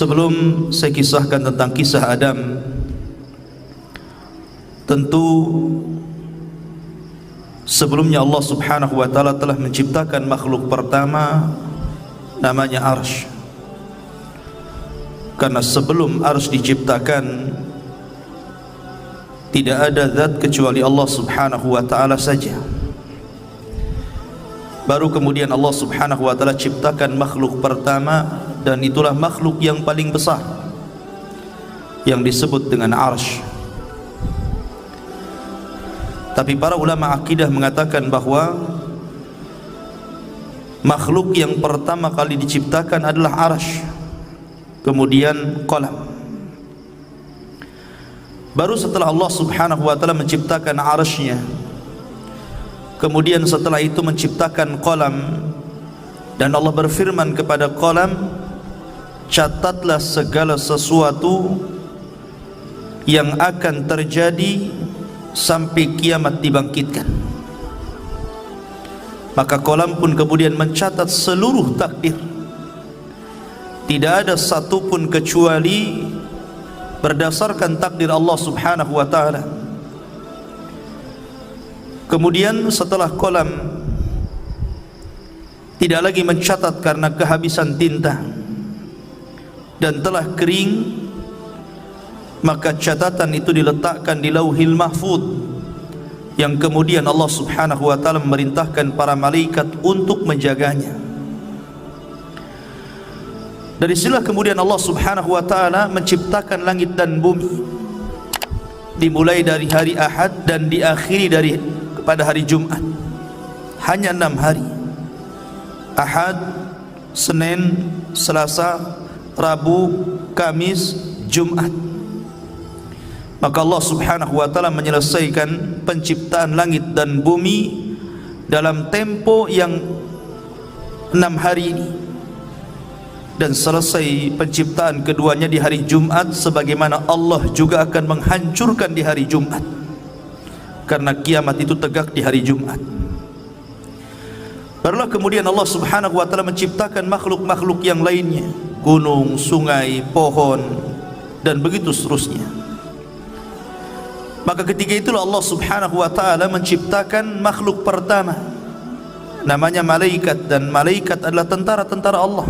Sebelum saya kisahkan tentang kisah Adam, tentu sebelumnya Allah Subhanahu wa taala telah menciptakan makhluk pertama namanya Arsy. Karena sebelum Arsy diciptakan tidak ada zat kecuali Allah Subhanahu wa taala saja. Baru kemudian Allah Subhanahu wa taala ciptakan makhluk pertama, dan itulah makhluk yang paling besar yang disebut dengan Arsy. Tapi para ulama akidah mengatakan bahwa makhluk yang pertama kali diciptakan adalah Arsy, kemudian qalam. Baru setelah Allah Subhanahu wa taala menciptakan Arsy-nya, kemudian setelah itu menciptakan qalam, dan Allah berfirman kepada qalam, catatlah segala sesuatu yang akan terjadi sampai kiamat dibangkitkan. Maka qalam pun kemudian mencatat seluruh takdir. Tidak ada satupun kecuali berdasarkan takdir Allah Subhanahu wa taala. Kemudian setelah qalam tidak lagi mencatat karena kehabisan tinta dan telah kering, maka catatan itu diletakkan di Lauhil Mahfuz, yang kemudian Allah Subhanahu wa taala memerintahkan para malaikat untuk menjaganya. Dari sinilah kemudian Allah Subhanahu wa taala menciptakan langit dan bumi, dimulai dari hari Ahad dan diakhiri pada hari Jumat. Hanya 6 hari: Ahad, Senin, Selasa, Rabu, Kamis, Jumat. Maka Allah Subhanahu wa taala menyelesaikan penciptaan langit dan bumi dalam tempo yang 6 hari ini, dan selesai penciptaan keduanya di hari Jumat, sebagaimana Allah juga akan menghancurkan di hari Jumat, karena kiamat itu tegak di hari Jumat. Barulah kemudian Allah Subhanahu wa taala menciptakan makhluk-makhluk yang lainnya, gunung, sungai, pohon, dan begitu seterusnya. Maka ketika itulah Allah Subhanahu wa taala menciptakan makhluk pertama namanya malaikat, dan malaikat adalah tentara-tentara Allah.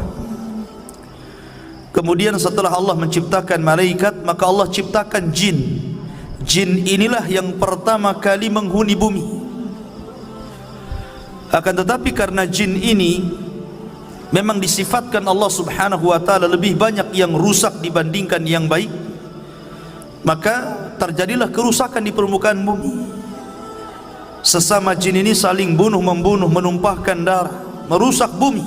Kemudian setelah Allah menciptakan malaikat, maka Allah ciptakan jin. Jin inilah yang pertama kali menghuni bumi. Akan tetapi karena jin ini memang disifatkan Allah Subhanahu wa taala lebih banyak yang rusak dibandingkan yang baik, maka terjadilah kerusakan di permukaan bumi. Sesama jin ini saling bunuh-membunuh, menumpahkan darah, merusak bumi.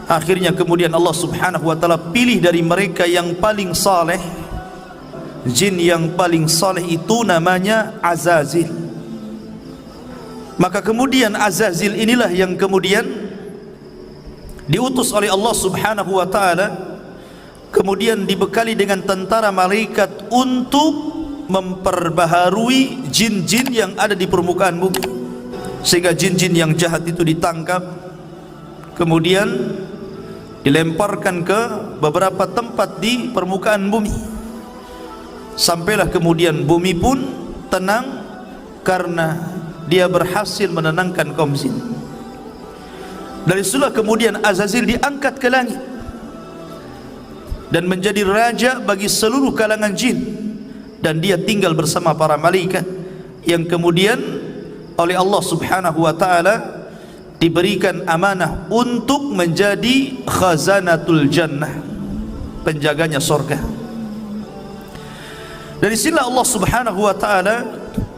Akhirnya kemudian Allah Subhanahu wa taala pilih dari mereka yang paling saleh. Jin yang paling saleh itu namanya Azazil. Maka kemudian Azazil inilah yang kemudian diutus oleh Allah Subhanahu wa taala, kemudian dibekali dengan tentara malaikat untuk memperbaharui jin-jin yang ada di permukaan bumi, sehingga jin-jin yang jahat itu ditangkap, kemudian dilemparkan ke beberapa tempat di permukaan bumi. Sampailah kemudian bumi pun tenang karena dia berhasil menenangkan kaum jin. Dari situlah kemudian Azazil diangkat ke langit dan menjadi raja bagi seluruh kalangan jin, dan dia tinggal bersama para malaikat yang kemudian oleh Allah Subhanahu wa taala diberikan amanah untuk menjadi khazanatul jannah, penjaganya surga. Dari sinilah Allah Subhanahu wa taala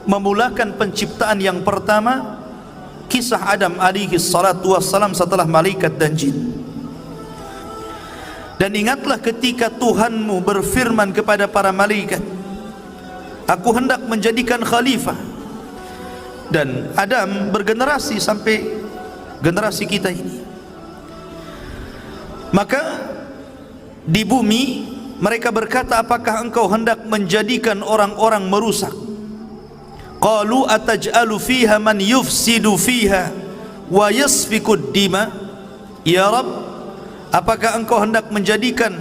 memulakan penciptaan yang pertama, kisah Adam alaihi salatu wassalam setelah malaikat dan jin. Dan ingatlah ketika Tuhanmu berfirman kepada para malaikat, aku hendak menjadikan khalifah. Dan Adam bergenerasi sampai generasi kita ini. Maka di bumi mereka berkata, apakah engkau hendak menjadikan orang-orang merusak? Qalu ataj'alu fiha man yufsidu fiha wa yasfikud dima. Ya Rabb, apakah engkau hendak menjadikan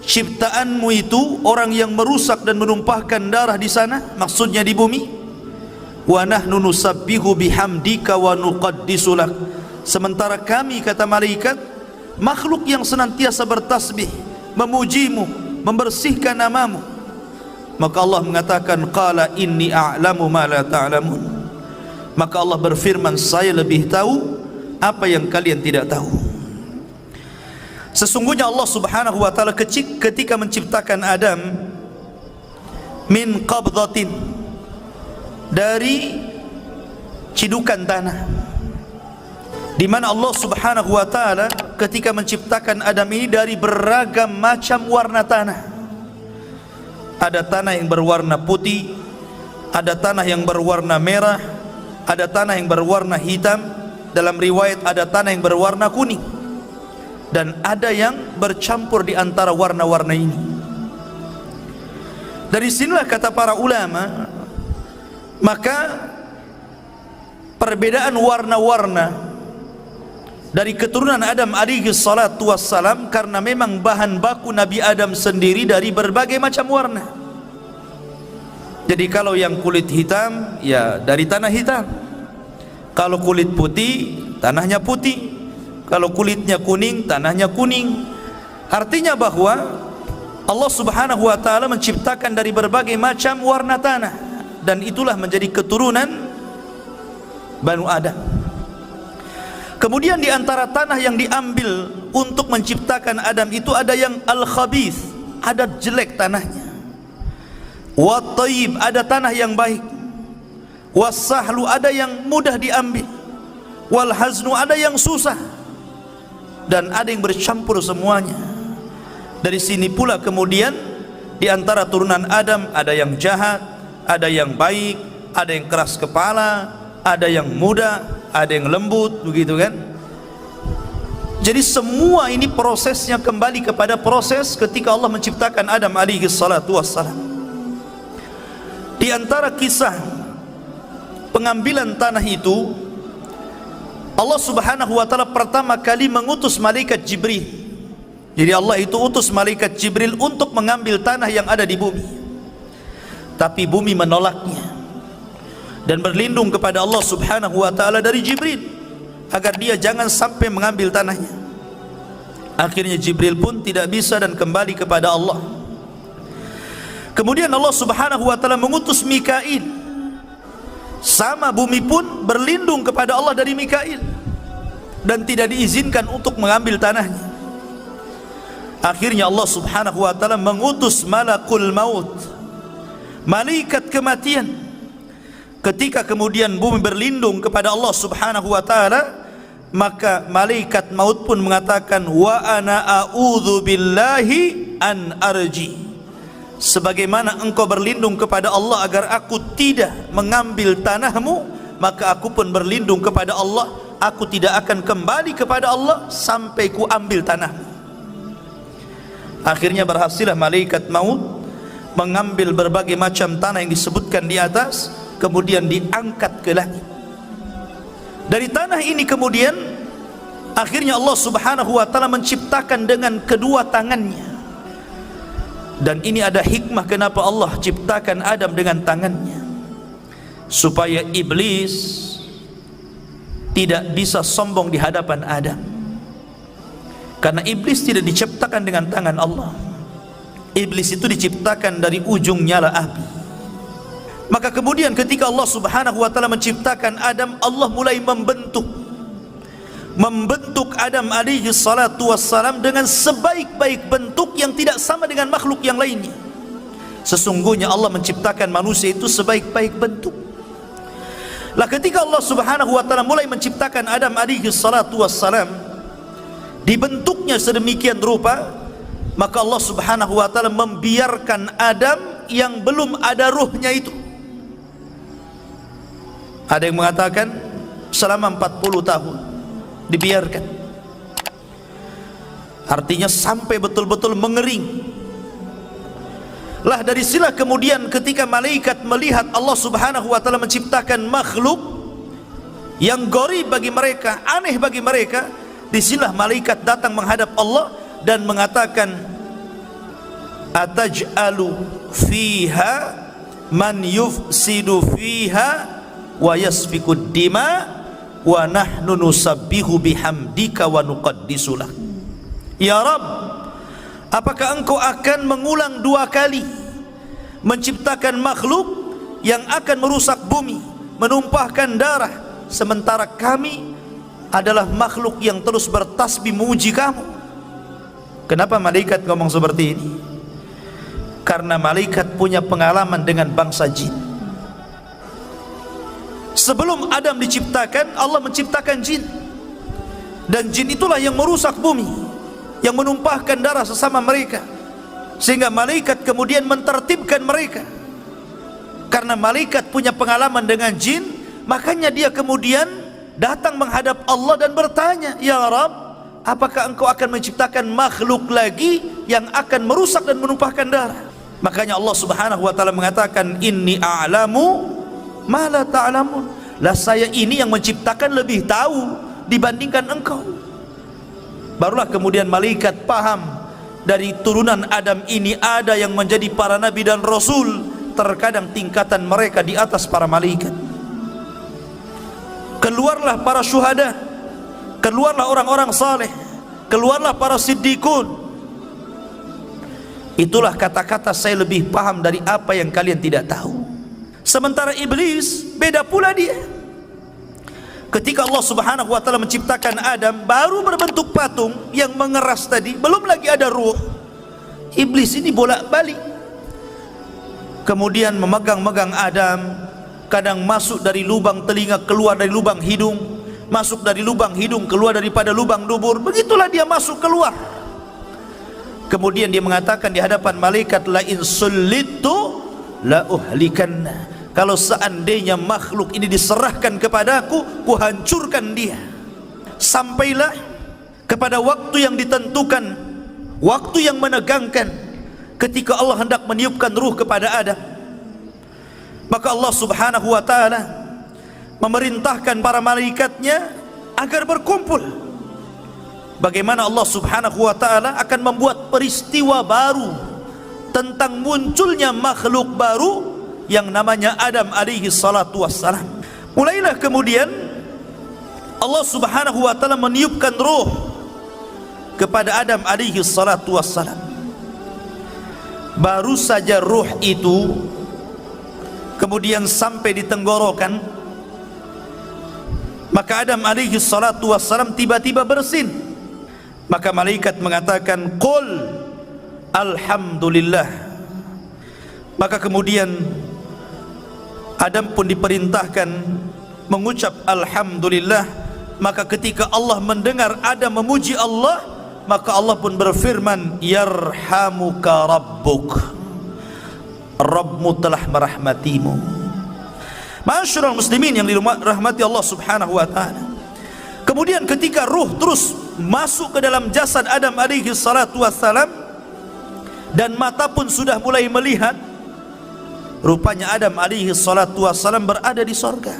ciptaanmu itu orang yang merusak dan menumpahkan darah di sana, maksudnya di bumi? Wa nahnu nusabbihu bihamdika wa nuqaddisu lak, sementara kami, kata malaikat, makhluk yang senantiasa bertasbih, memujimu, membersihkan namamu. Maka Allah mengatakan, qala inni a'lamu ma la ta'lamun, maka Allah berfirman, saya lebih tahu apa yang kalian tidak tahu. Sesungguhnya Allah subhanahu wa ta'ala ketika menciptakan Adam min qabdatin, dari cidukan tanah, di mana Allah subhanahu wa ta'ala ketika menciptakan Adam ini dari beragam macam warna tanah. Ada tanah yang berwarna putih, ada tanah yang berwarna merah, ada tanah yang berwarna hitam, dalam riwayat ada tanah yang berwarna kuning, dan ada yang bercampur di antara warna-warna ini. Dari sinilah kata para ulama, maka perbedaan warna-warna dari keturunan Adam alaihi salatu wassalam, karena memang bahan baku Nabi Adam sendiri dari berbagai macam warna. Jadi kalau yang kulit hitam, ya dari tanah hitam. Kalau kulit putih, tanahnya putih. Kalau kulitnya kuning, tanahnya kuning. Artinya bahwa Allah subhanahu wa ta'ala menciptakan dari berbagai macam warna tanah, dan itulah menjadi keturunan Banu Adam. Kemudian di antara tanah yang diambil untuk menciptakan Adam itu ada yang al-khabith, ada jelek tanahnya. Wa tayyib, ada tanah yang baik. Was-sahlu, ada yang mudah diambil. Wal haznu, ada yang susah. Dan ada yang bercampur semuanya. Dari sini pula kemudian di antara turunan Adam ada yang jahat, ada yang baik, ada yang keras kepala, ada yang muda, ada yang lembut, begitu kan? Jadi semua ini prosesnya kembali kepada proses ketika Allah menciptakan Adam alaihi salatu wassalam. Di antara kisah pengambilan tanah itu, Allah subhanahu wa ta'ala pertama kali mengutus malaikat Jibril. Jadi Allah itu utus malaikat Jibril untuk mengambil tanah yang ada di bumi. Tapi bumi menolaknya dan berlindung kepada Allah subhanahu wa ta'ala dari Jibril agar dia jangan sampai mengambil tanahnya. Akhirnya Jibril pun tidak bisa dan kembali kepada Allah. Kemudian Allah subhanahu wa ta'ala mengutus Mikail. Sama bumi pun berlindung kepada Allah dari Mikail dan tidak diizinkan untuk mengambil tanahnya. Akhirnya Allah subhanahu wa ta'ala mengutus malakul maut, malaikat kematian. Ketika kemudian bumi berlindung kepada Allah subhanahu wa ta'ala, maka malaikat maut pun mengatakan, wa ana a'udzu billahi an arji, sebagaimana engkau berlindung kepada Allah agar aku tidak mengambil tanahmu, maka aku pun berlindung kepada Allah, aku tidak akan kembali kepada Allah sampai ku ambil tanahmu. Akhirnya berhasillah malaikat maut mengambil berbagai macam tanah yang disebutkan di atas, kemudian diangkat ke langit. Dari tanah ini kemudian akhirnya Allah subhanahu wa ta'ala menciptakan dengan kedua tangannya. Dan ini ada hikmah kenapa Allah ciptakan Adam dengan tangannya, supaya iblis tidak bisa sombong di hadapan Adam, karena iblis tidak diciptakan dengan tangan Allah. Iblis itu diciptakan dari ujung nyala api. Maka kemudian ketika Allah subhanahu wa ta'ala menciptakan Adam, Allah mulai membentuk Adam alaihi salatu wassalam dengan sebaik-baik bentuk yang tidak sama dengan makhluk yang lainnya. Sesungguhnya Allah menciptakan manusia itu sebaik-baik bentuk. Lah ketika Allah subhanahu wa ta'ala mulai menciptakan Adam alaihi salatu wassalam, dibentuknya sedemikian rupa, maka Allah subhanahu wa ta'ala membiarkan Adam yang belum ada ruhnya itu. Ada yang mengatakan selama 40 tahun dibiarkan, artinya sampai betul-betul mengering. Lah dari sila kemudian ketika malaikat melihat Allah subhanahu wa ta'ala menciptakan makhluk yang gharib bagi mereka, aneh bagi mereka, Disinilah malaikat datang menghadap Allah dan mengatakan, ataj'alu fiha man yufsidu fiha wa yasfikud dima wa nahnu nusabbihu bihamdika wa nuqaddisulah. Ya Rabb, apakah engkau akan mengulang 2 kali menciptakan makhluk yang akan merusak bumi, menumpahkan darah, sementara kami adalah makhluk yang terus bertasbih memuji kamu? Kenapa malaikat ngomong seperti ini? Karena malaikat punya pengalaman dengan bangsa jin. Sebelum Adam diciptakan, Allah menciptakan jin, dan jin itulah yang merusak bumi, yang menumpahkan darah sesama mereka, sehingga malaikat kemudian mentertibkan mereka. Karena malaikat punya pengalaman dengan jin, makanya dia kemudian datang menghadap Allah dan bertanya, ya Rabb, apakah engkau akan menciptakan makhluk lagi yang akan merusak dan menumpahkan darah? Makanya Allah Subhanahu wa taala mengatakan, inni a'lamu ma la ta'lamun. Lah saya ini yang menciptakan lebih tahu dibandingkan engkau. Barulah kemudian malaikat paham, dari turunan Adam ini ada yang menjadi para nabi dan rasul, terkadang tingkatan mereka di atas para malaikat. Keluarlah para syuhada, keluarlah orang-orang saleh, keluarlah para siddiqun. Itulah kata-kata saya lebih paham dari apa yang kalian tidak tahu. Sementara iblis beda pula dia. Ketika Allah Subhanahu wa taala menciptakan Adam, baru berbentuk patung yang mengeras tadi, belum lagi ada ruh. Iblis ini bolak-balik, kemudian memegang-megang Adam, kadang masuk dari lubang telinga, keluar dari lubang hidung, masuk dari lubang hidung, keluar daripada lubang dubur. Begitulah dia masuk keluar. Kemudian dia mengatakan di hadapan malaikat, la in sullitu la uhlikanna. Kalau seandainya makhluk ini diserahkan kepadaku, ku hancurkan dia. Sampailah kepada waktu yang ditentukan, waktu yang menegangkan, ketika Allah hendak meniupkan ruh kepada Adam. Maka Allah Subhanahu wa taala memerintahkan para malaikatnya agar berkumpul. Bagaimana Allah Subhanahu wa taala akan membuat peristiwa baru tentang munculnya makhluk baru yang namanya Adam alaihi salatu wassalam. Mulailah kemudian Allah Subhanahu wa taala meniupkan ruh kepada Adam alaihi salatu wassalam. Baru saja ruh itu kemudian sampai di tenggorokan, maka Adam alaihi salatu wassalam tiba-tiba bersin. Maka malaikat mengatakan, qul alhamdulillah. Maka kemudian Adam pun diperintahkan mengucap alhamdulillah. Maka ketika Allah mendengar Adam memuji Allah, maka Allah pun berfirman, yarhamuka rabbuk, Rabbmu telah merahmatimu. Ma'asyiral muslimin yang dirahmati Allah Subhanahu wa taala. Kemudian ketika ruh terus masuk ke dalam jasad Adam alaihi salatu wassalam, dan mata pun sudah mulai melihat, rupanya Adam alaihi salatu wassalam berada di sorga.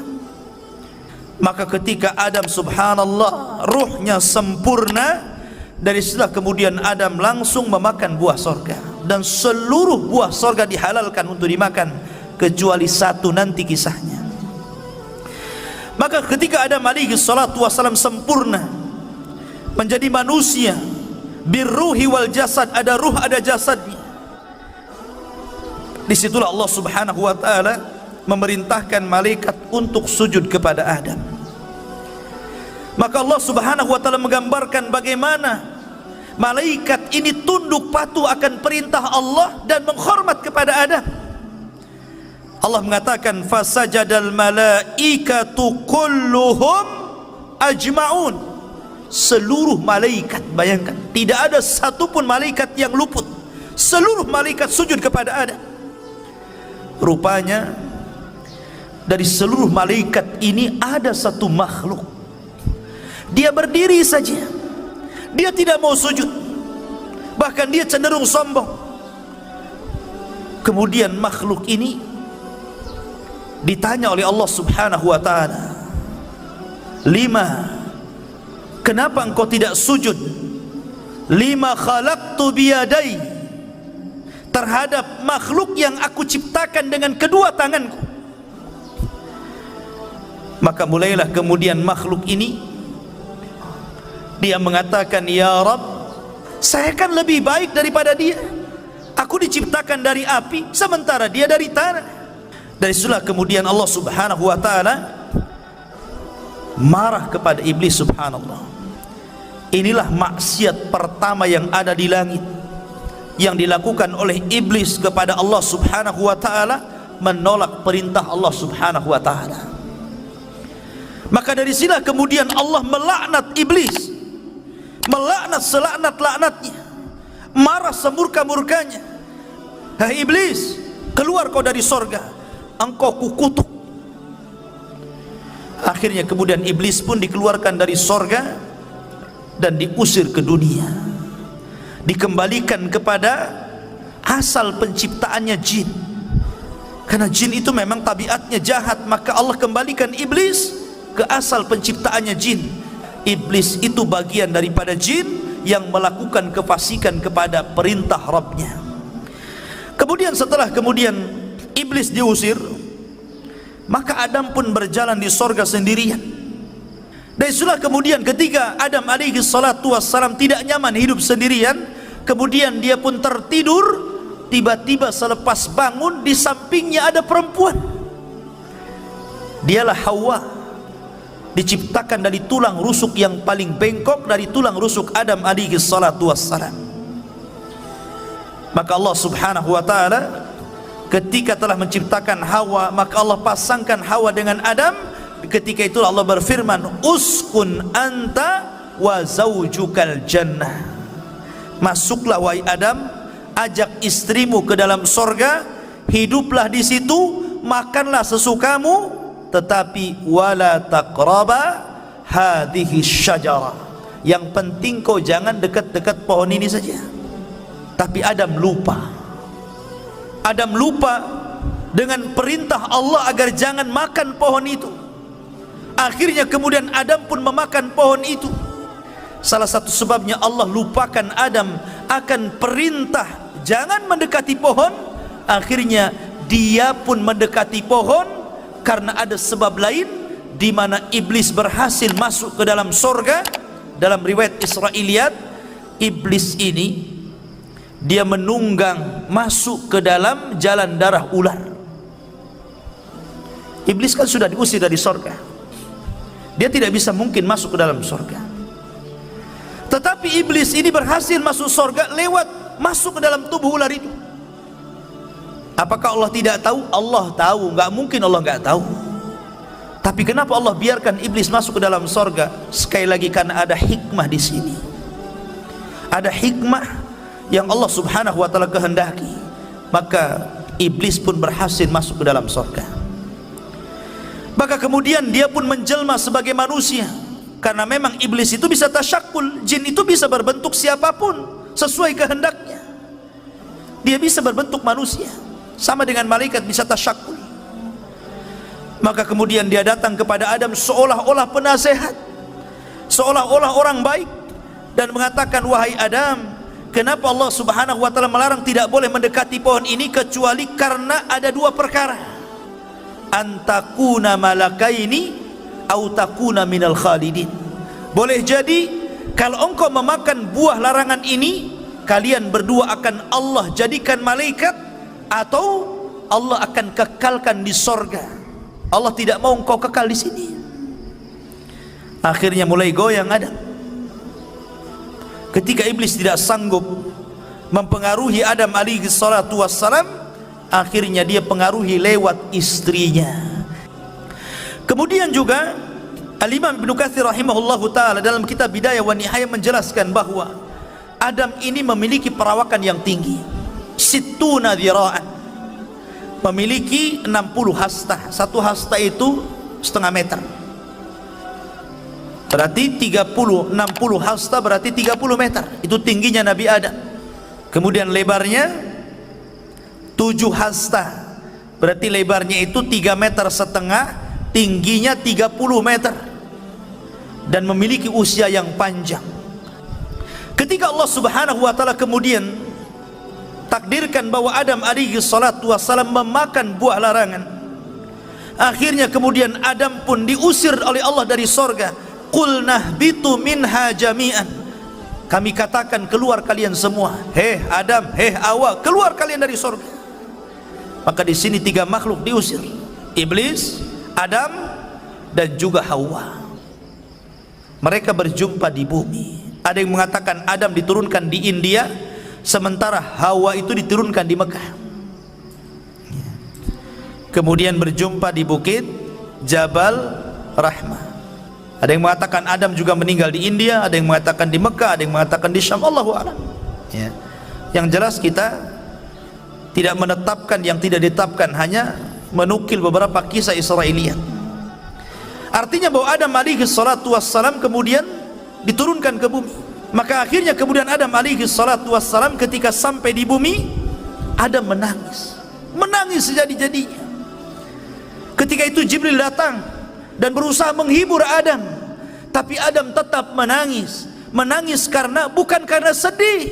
Maka ketika Adam, subhanallah, ruhnya sempurna, dari setelah kemudian Adam langsung memakan buah sorga, dan seluruh buah sorga dihalalkan untuk dimakan kecuali satu, nanti kisahnya. Maka ketika Adam alaihi salatu wassalam sempurna menjadi manusia, birruhi wal jasad, ada ruh ada jasadnya, disitulah Allah Subhanahu wa taala memerintahkan malaikat untuk sujud kepada Adam. Maka Allah Subhanahu wa taala menggambarkan bagaimana malaikat ini tunduk patuh akan perintah Allah dan menghormat kepada Adam. Allah mengatakan, fasajadal malaikatu kulluhum ajma'un. Seluruh malaikat, bayangkan, tidak ada satupun malaikat yang luput. Seluruh malaikat sujud kepada Adam. Rupanya dari seluruh malaikat ini ada satu makhluk, dia berdiri saja, dia tidak mau sujud, bahkan dia cenderung sombong. Kemudian makhluk ini ditanya oleh Allah Subhanahu wa taala, lima, kenapa engkau tidak sujud lima khalaqtu biyadai, terhadap makhluk yang aku ciptakan dengan kedua tanganku. Maka mulailah kemudian makhluk ini dia mengatakan, ya Rabb, saya kan lebih baik daripada dia. Aku diciptakan dari api sementara dia dari tanah. Dari situlah kemudian Allah Subhanahu wa taala marah kepada iblis. Subhanallah, inilah maksiat pertama yang ada di langit yang dilakukan oleh iblis kepada Allah Subhanahu wa taala, menolak perintah Allah Subhanahu wa taala. Maka dari sinilah kemudian Allah melaknat iblis, melaknat selaknat-laknatnya, marah semurka-murkanya. Hai iblis, keluar kau dari sorga, engkau kukutuk. Akhirnya kemudian iblis pun dikeluarkan dari sorga dan diusir ke dunia, dikembalikan kepada asal penciptaannya, jin. Karena jin itu memang tabiatnya jahat, maka Allah kembalikan iblis ke asal penciptaannya, jin. Iblis itu bagian daripada jin yang melakukan kefasikan kepada perintah Rabbnya. Kemudian setelah kemudian iblis diusir, maka Adam pun berjalan di sorga sendirian. Dan itulah kemudian ketika Adam alaihi salatu wassalam tidak nyaman hidup sendirian, kemudian dia pun tertidur. Tiba-tiba selepas bangun, di sampingnya ada perempuan. Dialah Hawa, diciptakan dari tulang rusuk yang paling bengkok, dari tulang rusuk Adam alaihi salatu wassalam. Maka Allah Subhanahu wa ta'ala ketika telah menciptakan Hawa, maka Allah pasangkan Hawa dengan Adam. Ketika itu Allah berfirman, uskun anta wa zaujukal jannah, masuklah wahai Adam, ajak istrimu ke dalam sorga, hiduplah di situ, makanlah sesukamu, tetapi wala taqraba hadhihi syajara, yang penting kau jangan dekat-dekat pohon ini saja. Tapi Adam lupa, Adam lupa dengan perintah Allah agar jangan makan pohon itu. Akhirnya kemudian Adam pun memakan pohon itu. Salah satu sebabnya Allah lupakan Adam akan perintah jangan mendekati pohon. Akhirnya dia pun mendekati pohon karena ada sebab lain, di mana iblis berhasil masuk ke dalam sorga. Dalam riwayat Israiliyat, iblis ini dia menunggang masuk ke dalam jalan darah ular. Iblis kan sudah diusir dari sorga, dia tidak bisa mungkin masuk ke dalam sorga. Tetapi iblis ini berhasil masuk sorga lewat masuk ke dalam tubuh ular itu. Apakah Allah tidak tahu? Allah tahu, nggak mungkin Allah nggak tahu. Tapi kenapa Allah biarkan iblis masuk ke dalam sorga? Sekali lagi karena ada hikmah di sini. Ada hikmah yang Allah Subhanahu wa ta'ala kehendaki. Maka iblis pun berhasil masuk ke dalam sorga. Maka kemudian dia pun menjelma sebagai manusia, karena memang iblis itu bisa tasyakul, jin itu bisa berbentuk siapapun sesuai kehendaknya. Dia bisa berbentuk manusia, sama dengan malaikat bisa tasyakul. Maka kemudian dia datang kepada Adam seolah-olah penasehat, seolah-olah orang baik, dan mengatakan, wahai Adam, kenapa Allah Subhanahu wa ta'ala melarang tidak boleh mendekati pohon ini kecuali karena ada dua perkara. Antakuna malakaini au takuna minal khalidin. Boleh jadi kalau engkau memakan buah larangan ini, kalian berdua akan Allah jadikan malaikat, atau Allah akan kekalkan di sorga. Allah tidak mau engkau kekal di sini. Akhirnya mulai goyang Adam. Ketika iblis tidak sanggup mempengaruhi Adam alaihi salatu wassalam, akhirnya dia pengaruhi lewat istrinya. Kemudian juga Al-Imam Ibnu Katsir rahimahullahu ta'ala dalam kitab Bidayah wa Nihayah menjelaskan bahwa Adam ini memiliki perawakan yang tinggi, sittuna dzira'an, memiliki 60 hasta. Satu hasta itu setengah meter, berarti 60 hasta berarti 30 meter. Itu tingginya Nabi Adam. Kemudian lebarnya 7 hasta, berarti lebarnya itu 3,5 meter, tingginya 30 meter. dan memiliki usia yang panjang. Ketika Allah Subhanahu wa taala kemudian takdirkan bahwa Adam alaihi salatu wassalam memakan buah larangan, akhirnya kemudian Adam pun diusir oleh Allah dari sorga. Qul nahbitu minha jami'an, kami katakan keluar kalian semua, hei Adam, hei Hawa, keluar kalian dari sorga. Maka di sini tiga makhluk diusir, iblis, Adam, dan juga Hawa. Mereka berjumpa di bumi. Ada yang mengatakan Adam diturunkan di India, sementara Hawa itu diturunkan di Mekah. Kemudian berjumpa di bukit Jabal Rahmah. Ada yang mengatakan Adam juga meninggal di India, ada yang mengatakan di Mekah, ada yang mengatakan di Syam. Allahu a'lam. Ya. Yang jelas kita tidak menetapkan yang tidak ditetapkan, hanya menukil beberapa kisah Israiliyat. Artinya bahwa Adam alaihi salatu wassalam kemudian diturunkan ke bumi. Maka akhirnya kemudian Adam alaihi salatu wassalam ketika sampai di bumi, Adam menangis, menangis sejadi-jadinya. Ketika itu Jibril datang dan berusaha menghibur Adam, tapi Adam tetap menangis. Menangis karena bukan karena sedih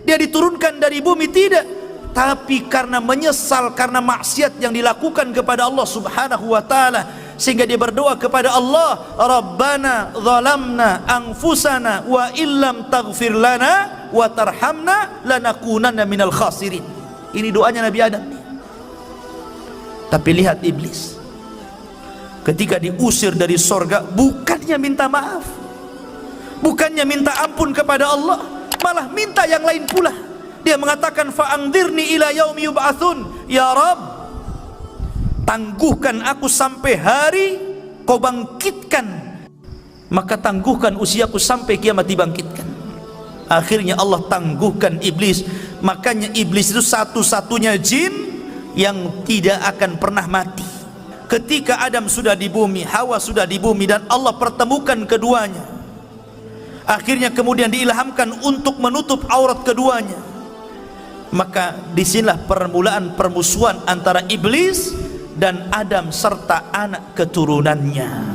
dia diturunkan dari bumi, tidak, tapi karena menyesal karena maksiat yang dilakukan kepada Allah Subhanahu wa taala, sehingga dia berdoa kepada Allah, Rabbana zalamna anfusana wa illam taghfir lana wa tarhamna lanakunanna minal khasirin. Ini doanya Nabi Adam. Tapi lihat iblis, ketika diusir dari sorga, bukannya minta maaf, bukannya minta ampun kepada Allah, malah minta yang lain pula. Dia mengatakan, fa'angdirni ila yaumi yub'atsun, ya Rabb, tangguhkan aku sampai hari kau bangkitkan, maka tangguhkan usiaku sampai kiamat dibangkitkan. Akhirnya Allah tangguhkan iblis. Makanya iblis itu satu-satunya jin yang tidak akan pernah mati. Ketika Adam sudah di bumi, Hawa sudah di bumi, dan Allah pertemukan keduanya, akhirnya kemudian diilhamkan untuk menutup aurat keduanya. Maka disinilah permulaan permusuhan antara iblis dan Adam serta anak keturunannya.